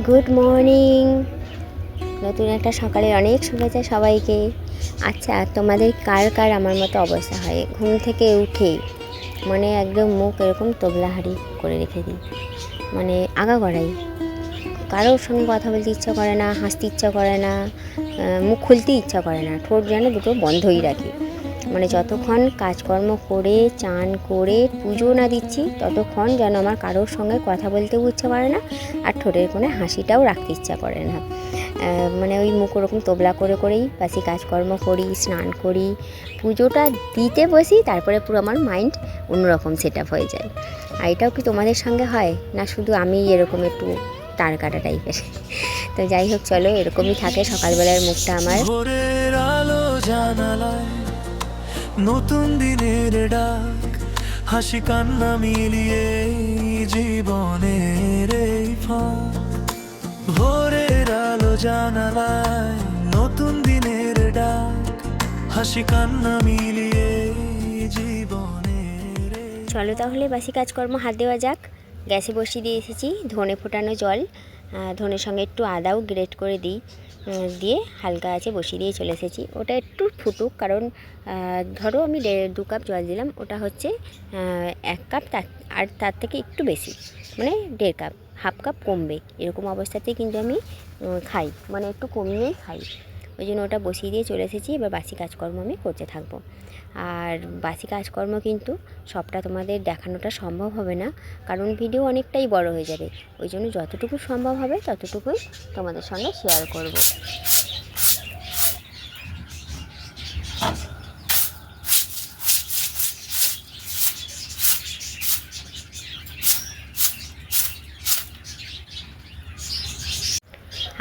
Good morning. নতুন একটা সকালে অনেক শুভেচ্ছা সবাইকে। আচ্ছা, তোমাদের কার কার আমার মতো অবস্থা হয়? ঘুম থেকে উঠে মানে একদম মুখ এরকম তোবলাহারি করে রেখে দিই, মানে আগাগোড়াই কারোর সঙ্গে কথা বলতে ইচ্ছা করে না, হাসতে ইচ্ছা করে না, মুখ খুলতে ইচ্ছা করে না, ঠোঁট যেন দুটো বন্ধই রাখি। মানে যতক্ষণ কাজকর্ম করে চান করে পুজো না দিচ্ছি ততক্ষণ যেন আমার কারোর সঙ্গে কথা বলতেও ইচ্ছা করে না, আর ঠোঁটের কোণে হাসিটাও রাখতে ইচ্ছা করে না। মানে ওই মুখ ওরকম তোবলা করে করেই বাসি কাজকর্ম করি, স্নান করি, পুজোটা দিতে বসি, তারপরে পুরো আমার মাইন্ড অন্যরকম সেট আপ হয়ে যায়। আর এটাও কি তোমাদের সঙ্গে হয় না শুধু আমি এরকম একটু তার কাটা টাইপের? তো যাই হোক, চলো, এরকমই থাকে সকালবেলার মুখটা আমার। ভোরের আলো জানালায় নতুন দিনের ডাক, হাসি কান্না মিলিয়ে জীবনের এই ফাঁক। ভোরের আলো জানালায় নতুন দিনের ডাক, হাসি কান্না মিলিয়ে জীবনের। চলো তাহলে বাসি কাজকর্ম হাত দেওয়া যাক। গ্যাসে বসিয়ে দিয়ে এসেছি ধনে ফোটানো জল, ধনের সঙ্গে একটু আদাও গ্রেট করে দিই, দিয়ে হালকা আছে বসিয়ে দিয়ে চলে এসেছি। ওটা একটু ফুটুক, কারণ ধরো আমি 2 কাপ জল দিলাম, ওটা হচ্ছে 1 কাপ, আর তার থেকে একটু বেশি, মানে 1.5 কাপ, হাফ কাপ কমবে, এরকম অবস্থাতেই কিন্তু আমি খাই, মানে একটু কমিয়েই খাই। ওই জন্য ওটা বসিয়ে দিয়ে চলে এসেছি। এবার বাসি কাজকর্ম আমি করতে থাকবো। আর বাসি কাজকর্ম কিন্তু সবটা তোমাদের দেখানোটা সম্ভব হবে না, কারণ ভিডিও অনেকটাই বড় হয়ে যাবে। ওই জন্য যতটুকু সম্ভব হবে ততটুকুই তোমাদের সঙ্গে শেয়ার করব।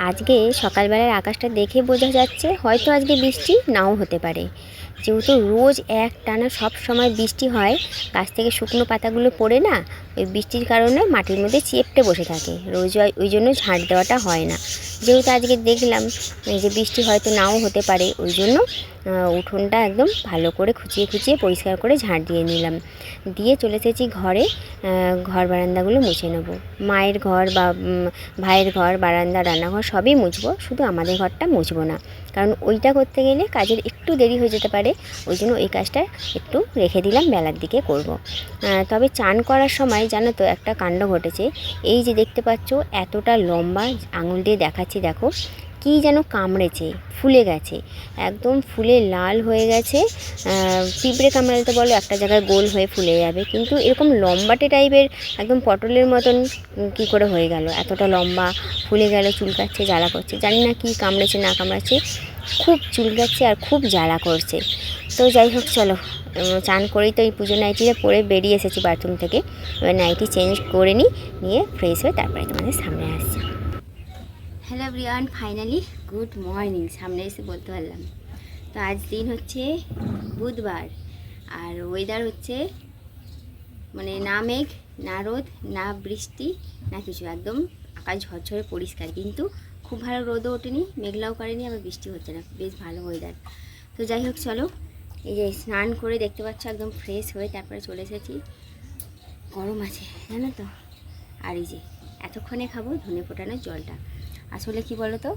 আজকে সকালবেলার আকাশটা দেখে বোঝা যাচ্ছে হয়তো আজকে বৃষ্টি নাও হতে পারে, যেহেতু রোজ একটানা সব সময় বৃষ্টি হয়, গাছ থেকে শুকনো পাতাগুলো পড়ে না, ওই বৃষ্টির কারণে মাটির মধ্যে চেপটে বসে থাকে রোজ, ওই জন্য ঝাঁট দেওয়াটা হয় না। যেহেতু আজকে দেখলাম যে বৃষ্টি হয়তো নাও হতে পারে, ওই জন্য উঠোনটা একদম ভালো করে খুঁচিয়ে খুঁচিয়ে পরিষ্কার করে ঝাঁট দিয়ে নিলাম, দিয়ে চলে এসেছি ঘরে। ঘর বারান্দাগুলো মুছে নেবো। মায়ের ঘর বা ভাইয়ের ঘর, বারান্দা, রান্নাঘর সবই মুছবো, শুধু আমাদের ঘরটা মুছবো না, কারণ ওইটা করতে গেলে কাজের একটু দেরি হয়ে যেতে পারে। ওই জন্য ওই কাজটা একটু রেখে দিলাম, বেলার দিকে করব। তবে চান করার সময় জানো তো একটা কাণ্ড ঘটেছে। এই যে দেখতে পাচ্ছ এতটা লম্বা, আঙুল দিয়ে দেখাচ্ছি, দেখো কি যেন কামড়েছে, ফুলে গেছে, একদম ফুলে লাল হয়ে গেছে। পিঁপড়ে কামড়ালে তো বলো একটা জায়গায় গোল হয়ে ফুলে যাবে, কিন্তু এরকম লম্বাটে টাইপের একদম পটলের মতন কি করে হয়ে গেল, এতটা লম্বা ফুলে গেল, চুলকাচ্ছে, জ্বালা করছে, জানি না কি কামড়েছে না কামড়াচ্ছে, খুব চুলকাচ্ছে আর খুব জ্বালা করছে। তো যাই হোক, চলো, চান করেই তো এই পুজো নাইটিটা পরে বেরিয়ে এসেছি বাথরুম থেকে। এবার নাইটি চেঞ্জ করে নিয়ে ফ্রেশ হয়ে তারপরে তোমাদের সামনে আসছি। Hello Brian, finally good morning, সামনে এসে বলতে পারলাম। তো আজ দিন হচ্ছে বুধবার, আর ওয়েদার হচ্ছে মানে না মেঘ না রোদ না বৃষ্টি না কিছু, একদম আকাশ ঝরঝরে পরিষ্কার, কিন্তু খুব ভালো রোদও ওঠেনি, মেঘলাও করেনি, আবার বৃষ্টি হচ্ছে না, বেশ ভালো ওয়েদার। তো যাই হোক, চলো, এই যে স্নান করে দেখতে পাচ্ছ একদম ফ্রেশ হয়ে তারপরে চলে এসেছি। গরম আছে জানো তো, আর এই যে এতক্ষণে খাবো ধনে ফোটানোর জলটা। আসলে কি বলো তো,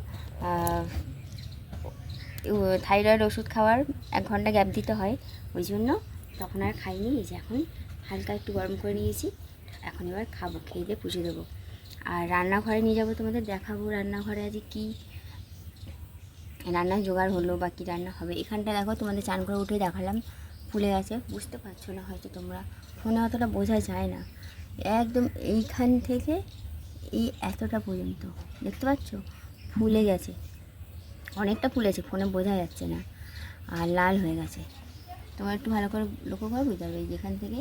থাইরয়েড ওষুধ খাওয়ার 1 ঘন্টা গ্যাপ দিতে হয়, ওই জন্য তখন আর খাইনি। এই যে এখন হালকা একটু গরম করে নিয়েছি, এখন এবার খাবো, খেয়ে দিয়ে পুজো দেবো। আর রান্নাঘরে নিয়ে যাবো, তোমাদের দেখাবো রান্নাঘরে আজ কি রান্নার জোগাড় হলো বা কী রান্না হবে। এখানটা দেখো, তোমাদের চান করে উঠে দেখালাম, ফুলে গেছে, বুঝতে পারছো না হয়তো তোমরা, ফোনে অতটা বোঝা যায় না, একদম এইখান থেকে এই এতটা পর্যন্ত দেখতে পাচ্ছ ফুলে গেছে, অনেকটা ফুলেছে, ফোনে বোঝা যাচ্ছে না, আর লাল হয়ে গেছে। তোমার একটু ভালো করে লক্ষ্য করে বুঝতে পারবে, যেখান থেকে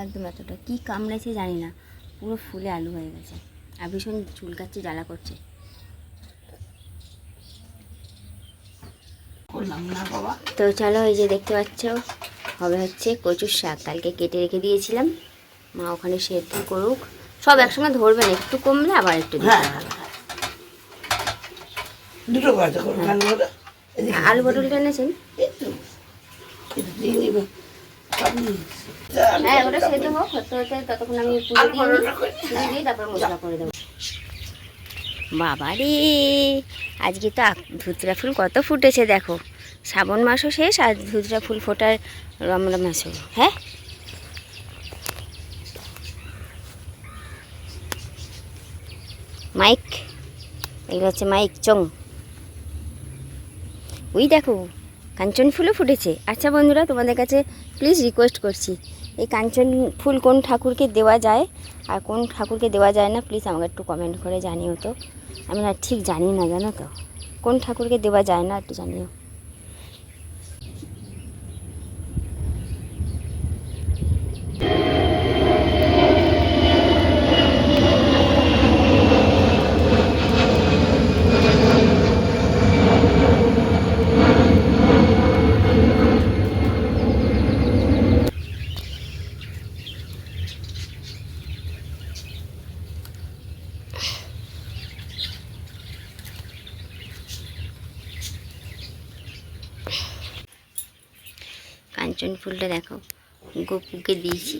একদম এতটা কী কামড়েছে জানি না, পুরো ফুলে আলু হয়ে গেছে, আর ভীষণ চুলকাচ্ছে, জ্বালা করছে। তো চলো, এই যে দেখতে পাচ্ছ হবে হচ্ছে কচুর শাক, কালকে কেটে রেখে দিয়েছিলাম, মা ওখানে সেদ্ধ করুক, সব একসঙ্গে ধরবেন, একটু কমলে আবার একটু আলু পটলটা এনেছেন, হ্যাঁ ওটা সেদ্ধ হোক, হতে হতে ততক্ষণ আমি পুজো দিয়ে তারপর মশলা করে দেবো। বাবা রে, আজকে তো ধুতরা ফুল কত ফুটেছে দেখো। শ্রাবণ মাসও শেষ আর ধুতরা ফুল ফোটার রমরম মাসও। হ্যাঁ, মাইক, এগুলো হচ্ছে মাইক চং। ওই দেখো কাঞ্চন ফুলও ফুটেছে। আচ্ছা বন্ধুরা, তোমাদের কাছে প্লিজ রিকোয়েস্ট করছি, এই কাঞ্চন ফুল কোন ঠাকুরকে দেওয়া যায় আর কোন ঠাকুরকে দেওয়া যায় না, প্লিজ আমাকে একটু কমেন্ট করে জানিও তো। আমি না ঠিক জানি না, জানো তো, কোন ঠাকুরকে দেওয়া যায় না একটু জানিও। কাঞ্চন ফুলটা দেখো গপুকে দিয়েছি।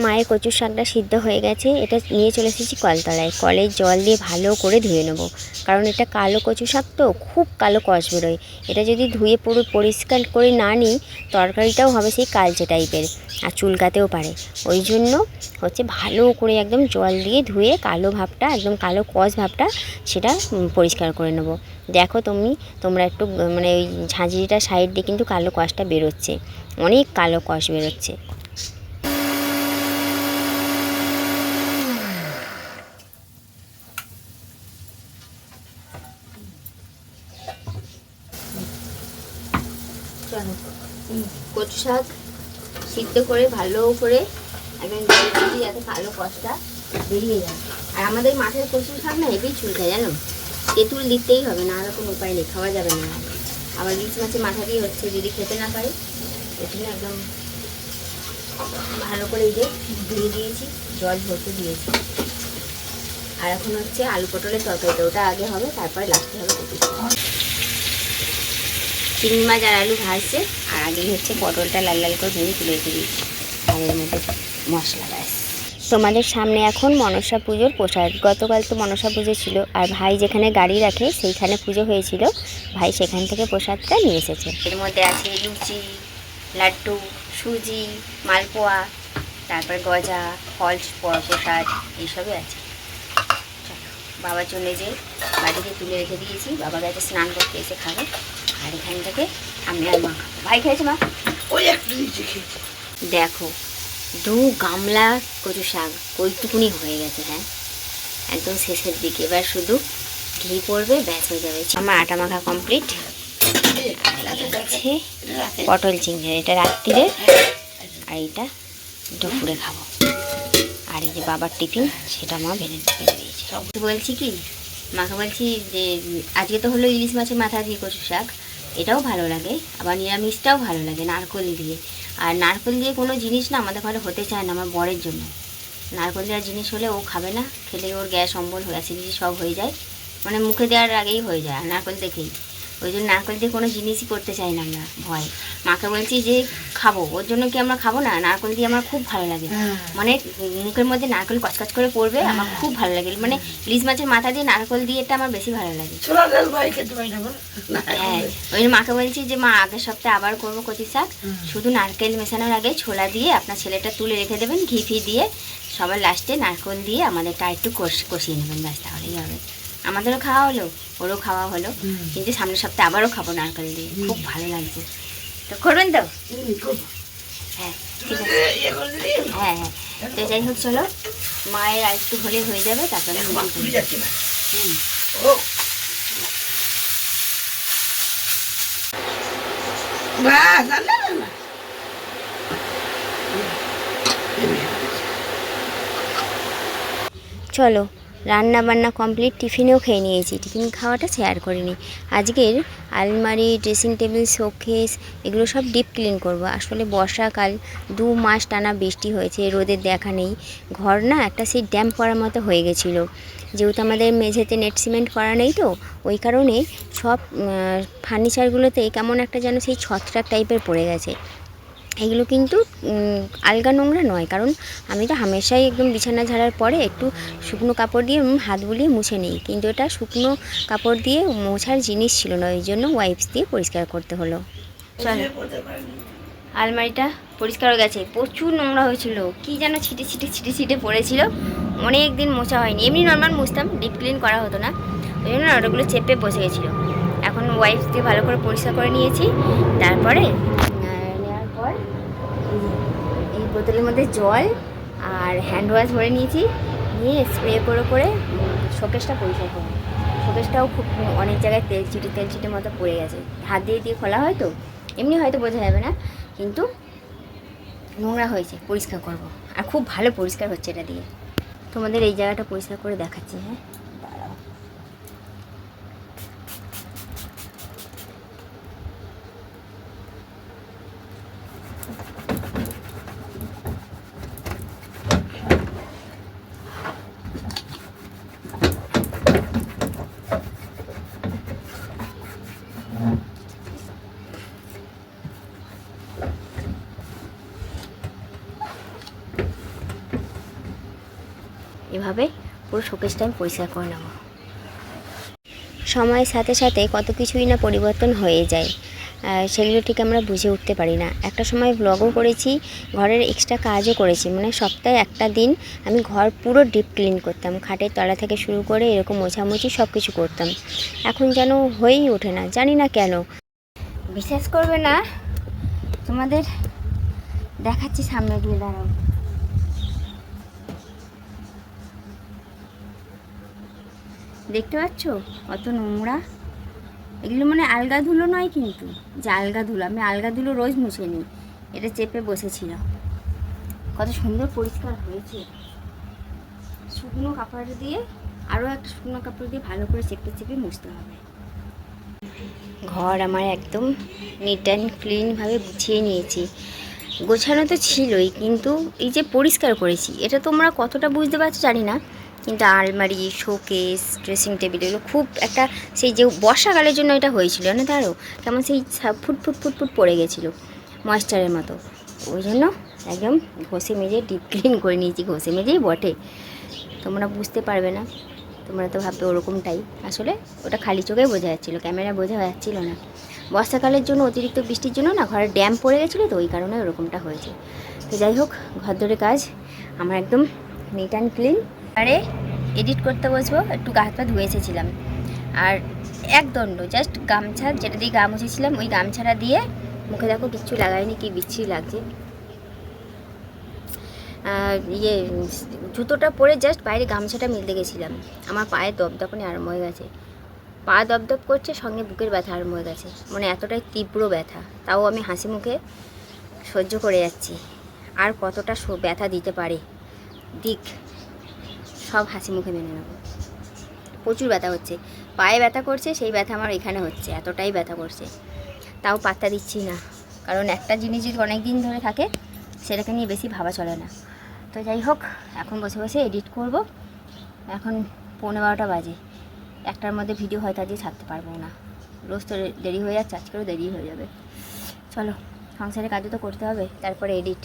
মায়ের কচুর শাকটা সিদ্ধ হয়ে গেছে, এটা নিয়ে চলে এসেছি কলতলায়। কলের জল দিয়ে ভালো করে ধুয়ে নেবো, কারণ এটা কালো কচু শাক তো খুব কালো কষ বেরোয়। এটা যদি ধুয়ে পুরো পরিষ্কার করে না নিই, তরকারিটাও হবে সেই কালচে টাইপের আর চুলকাতেও পারে। ওই জন্য হচ্ছে ভালো করে একদম জল দিয়ে ধুয়ে কালো ভাবটা, একদম কালো কষ ভাবটা সেটা পরিষ্কার করে নেবো। দেখো তোমরা একটু মানে ওই ঝাঁঝরিটা সাইড দিয়ে কিন্তু কালো কষটা বেরোচ্ছে, অনেক কালো কষ বেরোচ্ছে। কচু শাক সিদ্ধ করে ভালো করে একদম জল দিয়ে যাতে কালো কষটা বেরিয়ে যায়। আর আমাদের মাঠের কচু শাক না হেবি চুলকায়, জানো, তেঁতুল দিতেই হবে, না আর কোনো উপায় নেই, খাওয়া যাবে না। আবার ইলিশ মাছের মাথা দিয়ে হচ্ছে, যদি খেতে না পারি এখানে একদম ভালো করে এই যে ধুয়ে দিয়েছি, জল ভরতে দিয়েছি। আর এখন হচ্ছে আলু পটলের তরকারিটা, ওটা আগে হবে, তারপরে লাস্টে হবে কচু শাক। চিংড়ি মাছ আর আলু ভাজছে, আর আগে হচ্ছে পটলটা লাল লাল করে ভেজে তুলে রেখে দিয়েছি, আর এর মধ্যে মশলা ব্যাস। তোমাদের সামনে এখন মনসা পুজোর প্রসাদ। গতকাল তো মনসা পুজো ছিল, আর ভাই যেখানে গাড়ি রাখে সেইখানে পুজো হয়েছিল, ভাই সেখান থেকে প্রসাদটা নিয়ে এসেছে। এর মধ্যে আছে লুচি, লাড্ডু, সুজি, মালপোয়া, তারপর গজা, ফল প্রসাদ, এইসবই আছে। বাবার জন্য যে বাড়িতে তুলে রেখে দিয়েছি, বাবা গেছে স্নান করতে, এসে খাবে। আর এখান থেকে আমি আর মা খাবো। ভাই খেয়েছে মা? ওই একটু দেখো 2 গামলা কচু শাক ওইটুকুনি হয়ে গেছে। হ্যাঁ, একদম শেষের দিকে, এবার শুধু ঘি পড়বে, ব্যাস হয়ে যাবে। আমার আটা মাখা কমপ্লিট। আছে পটল চিংড়ি, এটা রাত্রিরে, আর এইটা দুপুরে খাবো। আর এই যে বাবার টিফিন, সেটা মা ভেজে দিয়েছে। বলছি কি, মাকে বলছি যে আজকে তো হলো ইলিশ মাছের মাথা দিয়ে কচু শাক, এটাও ভালো লাগে, আবার নিরামিষটাও ভালো লাগে নারকেল দিয়ে। আর নারকেল দিয়ে কোনো জিনিস না আমাদের ঘরে হতে চায় না, আমার বরের জন্য। নারকেল দেওয়ার জিনিস হলে ও খাবে না, খেলে ওর গ্যাস অম্বল অ্যাসিডিটি সব হয়ে যায়, মানে মুখে দেওয়ার আগেই হয়ে যায়, আর নারকেল দেখেই। ওই জন্য নারকেল দিয়ে কোনো জিনিসই করতে চাই না আমরা, ভয়। মাকে বলছি যে খাবো, ওর জন্য কি আমরা খাবো না? নারকেল দিয়ে আমার খুব ভালো লাগে, মানে মুখের মধ্যে নারকেল কচকচ করে পড়বে, আমার খুব ভালো লাগে। মানে ইলিশ মাছের মাথা দিয়ে নারকেল দিয়ে এটা আমার বেশি ভালো লাগে। হ্যাঁ, ওই জন্য মাকে বলছি যে মা আগের সপ্তাহে আবার করবো কচু শাক, শুধু নারকেল মেশানোর আগে ছোলা দিয়ে আপনার ছেলেটা তুলে রেখে দেবেন, ঘি ফি দিয়ে, সবার লাস্টে নারকেল দিয়ে আমাদেরটা একটু কষিয়ে নেবেন, ব্যাস, তাহলেই হবে। আমাদেরও খাওয়া হলো, ওরও খাওয়া হলো, কিন্তু সামনের সপ্তাহে আবারও খাবো নারকেল দিয়ে, খুব ভালো লাগছে। তো করবেন তো? হ্যাঁ ঠিক আছে, হ্যাঁ হ্যাঁ। তো যাই হোক, চলো, মায়ের আর একটু হলে হয়ে যাবে, তারপরে চলো রান্না বান্না কমপ্লিট, টিফিনেও খেয়ে নিয়েছি। টিফিন খাওয়াটা শেয়ার করিনি। আজকের আলমারি, ড্রেসিং টেবিল, শোকেস এগুলো সব ডিপ ক্লিন করব। আসলে বর্ষাকাল, 2 মাস টানা বৃষ্টি হয়েছে, রোদের দেখা নেই। ঘর না একটা সেই ড্যাম্প করার মতো হয়ে গেছিলো, যেহেতু আমাদের মেঝেতে নেট সিমেন্ট করা নেই, তো ওই কারণে সব ফার্নিচারগুলোতে কেমন একটা যেন সেই ছত্রাক টাইপের পড়ে গেছে। এগুলো কিন্তু আলগা নোংরা নয়, কারণ আমি তো হামেশাই একদম বিছানা ঝাড়ার পরে একটু শুকনো কাপড় দিয়ে হাত বুলিয়ে মুছে নিই, কিন্তু এটা শুকনো কাপড় দিয়ে মোছার জিনিস ছিল না, ওই জন্য ওয়াইপস দিয়ে পরিষ্কার করতে হলো। চলো, আলমারিটা পরিষ্কার হয়ে গেছে। প্রচুর নোংরা হয়েছিল, কি যেন ছিটে ছিটে ছিটে ছিটে পড়েছিল, অনেক দিন মোছা হয়নি। এমনি নর্মাল মুছতাম, ডিপ ক্লিন করা হতো না, ওই জন্য ওটাগুলো চেপে বসে গেছিলো। এখন ওয়াইপস দিয়ে ভালো করে পরিষ্কার করে নিয়েছি। তারপরে নেওয়ার পর এই বোতলের মধ্যে জল আর হ্যান্ড ওয়াশ ভরে নিয়েছি, নিয়ে স্প্রে করে করে শোকেসটা পরিষ্কার করবো। শোকেসটাও খুব অনেক জায়গায় তেল চিটে মতো পড়ে গেছে। হাত দিয়ে দিয়ে খোলা হয় তো, এমনি হয়তো বোঝা যাবে না, কিন্তু নোংরা হয়েছে, পরিষ্কার করব। আর খুব ভালো পরিষ্কার হচ্ছে এটা দিয়ে। তোমাদের এই জায়গাটা পরিষ্কার করে দেখাচ্ছি। হ্যাঁ, দাঁড়াও। এভাবে পুরো শোকেসটা আমি পরিষ্কার করে নেব। সময়ের সাথে সাথে কত কিছুই না পরিবর্তন হয়ে যায়, সেগুলো ঠিক আমরা বুঝে উঠতে পারি না। একটা সময় ব্লগও করেছি, ঘরের এক্সট্রা কাজও করেছি, মানে সপ্তাহে একটা দিন আমি ঘর পুরো ডিপ ক্লিন করতাম, খাটের তলা থেকে শুরু করে এরকম মোছামুছি সব কিছু করতাম। এখন যেন হয়েই ওঠে না, জানি না কেন। বিশ্বাস করবে না, তোমাদের দেখাচ্ছি, সামনে গিয়ে দাঁড়াও। দেখতে পাচ্ছ কত নোংরা? এগুলো মানে আলগা ধুলো নয়, কিন্তু যে আলগা ধুলো, আমি আলগা ধুলো রোজ মুছে নিই, এটা চেপে বসেছিল। কত সুন্দর পরিষ্কার হয়েছে। শুকনো কাপড় দিয়ে, আরও একটা শুকনো কাপড় দিয়ে ভালো করে চেপে চেপে মুছতে হবে। ঘর আমার একদম নিট অ্যান্ড ক্লিনভাবে গুছিয়ে নিয়েছি। গোছানো তো ছিলই, কিন্তু এই যে পরিষ্কার করেছি, এটা তোমরা কতটা বুঝতে পারছো জানি না, কিন্তু আলমারি, শোকেস, ড্রেসিং টেবিল এগুলো খুব একটা সেই যে বর্ষাকালের জন্য এটা হয়েছিল না, তারও কেমন সেই ফুট ফুট ফুট ফুট পড়ে গেছিলো ময়েশ্চারের মতো। ওই জন্য একদম ঘষে মেজে ডিপ ক্লিন করে নিয়েছি, ঘষে মেজেই বটে। তোমরা বুঝতে পারবে না, তোমরা তো ভাববে ওরকমটাই, আসলে ওটা খালি চোখেই বোঝা যাচ্ছিলো, ক্যামেরা বোঝা যাচ্ছিল না। বর্ষাকালের জন্য, অতিরিক্ত বৃষ্টির জন্য না ঘরে ড্যাম্প পড়ে গেছিলো, তো ওই কারণে ওরকমটা হয়েছে। তো যাই হোক, ঘর ধরে কাজ আমার একদম নিট অ্যান্ড ক্লিন। আরে এডিট করতে বসবো, একটু গা হাত পা ধুয়ে এসেছিলাম, আর এক দণ্ড জাস্ট গামছা, যেটা দিয়ে গা মুছেছিলাম, ওই গামছাটা দিয়ে মুখে দেখো কিচ্ছু লাগাইনি, কি বিচ্ছিরি লাগছে। জুতোটা পরে জাস্ট বাইরে গামছাটা মিলতে গেছিলাম, আমার পায়ে দপদপনি আরম্ভ হয়ে গেছে। পা দপদপ করছে, সঙ্গে বুকের ব্যথা আরম্ভ হয়ে গেছে, মানে এতটাই তীব্র ব্যথা। তাও আমি হাসি মুখে সহ্য করে যাচ্ছি। আর কতটা ব্যথা দিতে পারে দিক, সব হাসি মুখে মেনে নেব। প্রচুর ব্যথা হচ্ছে, পায়ে ব্যথা করছে, সেই ব্যথা আমার এখানে হচ্ছে, এতটাই ব্যথা করছে। তাও পাত্তা দিচ্ছি না, কারণ একটা জিনিস যদি অনেক দিন ধরে থাকে, সেটাকে নিয়ে বেশি ভাবা চলে না। তো যাই হোক, এখন বসে বসে এডিট করব। এখন 11:15 বাজে, একটার মধ্যে ভিডিও হয়তো আজকে ছাড়তে পারবো না, রোজ তো দেরি হয়ে যাচ্ছে, আজকেও দেরি হয়ে যাবে। চলো, সংসারের কাজও তো করতে হবে, তারপরে এডিট।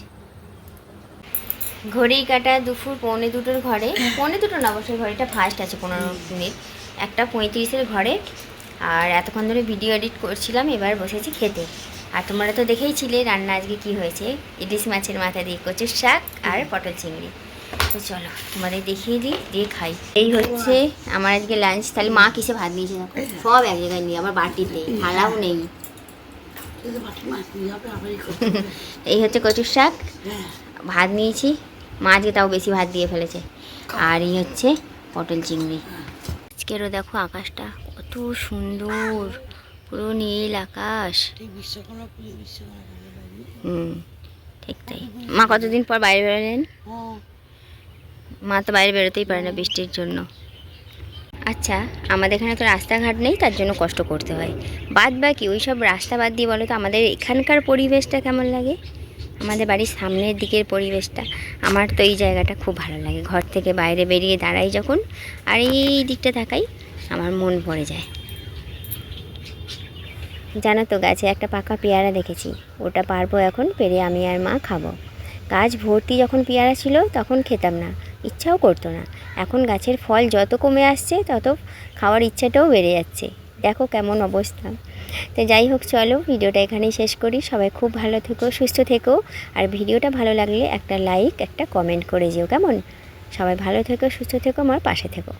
ঘড়ির কাটা দুপুর 1:45 ঘরে, 1:45 না, অবশ্যই ঘড়িটা ফাস্ট আছে 15 মিনিট, 1:35 ঘরে। আর এতক্ষণ ধরে ভিডিও এডিট করছিলাম, এবার বসেছি খেতে। আর তোমরা তো দেখেইছিলে রান্না আজকে কি হয়েছে, ইলিশ মাছের মাথা দিয়ে কচুর শাক আর পটল চিংড়ি। তো চলো তোমাদের দেখিয়ে দিই, দিয়ে খাই। এই হচ্ছে আমার আজকে লাঞ্চ। তাহলে মা কিসে ভাত দিয়েছে দেখো, সব এক জায়গায় নিয়ে, আমার বাটিতে থালাও নেই। এই হচ্ছে কচুর শাক, ভাত নিয়েছি, মা আজকে তাও বেশি ভাত দিয়ে ফেলেছে। আর এই হচ্ছে পটল চিংড়ি। আজকেরও দেখো আকাশটা কত সুন্দর, পুরো নীল আকাশ। ঠিক তাই। মা কতদিন পর বাইরে বেরোলেন? মা তো বাইরে বেরোতেই পারে না বৃষ্টির জন্য। আচ্ছা, আমাদের এখানে তো রাস্তাঘাট নেই, তার জন্য কষ্ট করতে হয়। বাদ বাকি ওই সব রাস্তা বাদ দিয়ে বলো তো আমাদের এখানকার পরিবেশটা কেমন লাগে? আমাদের বাড়ির সামনের দিকের পরিবেশটা, আমার তো এই জায়গাটা খুব ভালো লাগে। ঘর থেকে বাইরে বেরিয়ে দাঁড়াই যখন, আর এই দিকটা তাকাই, আমার মন ভরে যায়। জানো তো, গাছে একটা পাকা পেয়ারা দেখেছি, ওটা পারবো এখন পেরে আমি আর মা খাবো। গাছ ভর্তি যখন পেয়ারা ছিল তখন খেতাম না, ইচ্ছাও করতো না। এখন গাছের ফল যত কমে আসছে তত খাওয়ার ইচ্ছাটাও বেড়ে যাচ্ছে। দেখো কেমন অবস্থা। তো যাই হোক, চলো ভিডিওটা এখানেই শেষ করি। সবাই খুব ভালো থেকো, সুস্থ থেকো। আর ভিডিওটা ভালো লাগলে একটা লাইক, একটা কমেন্ট করে যেও, কেমন? সবাই ভালো থেকো, সুস্থ থেকো, আমার পাশে থেকো।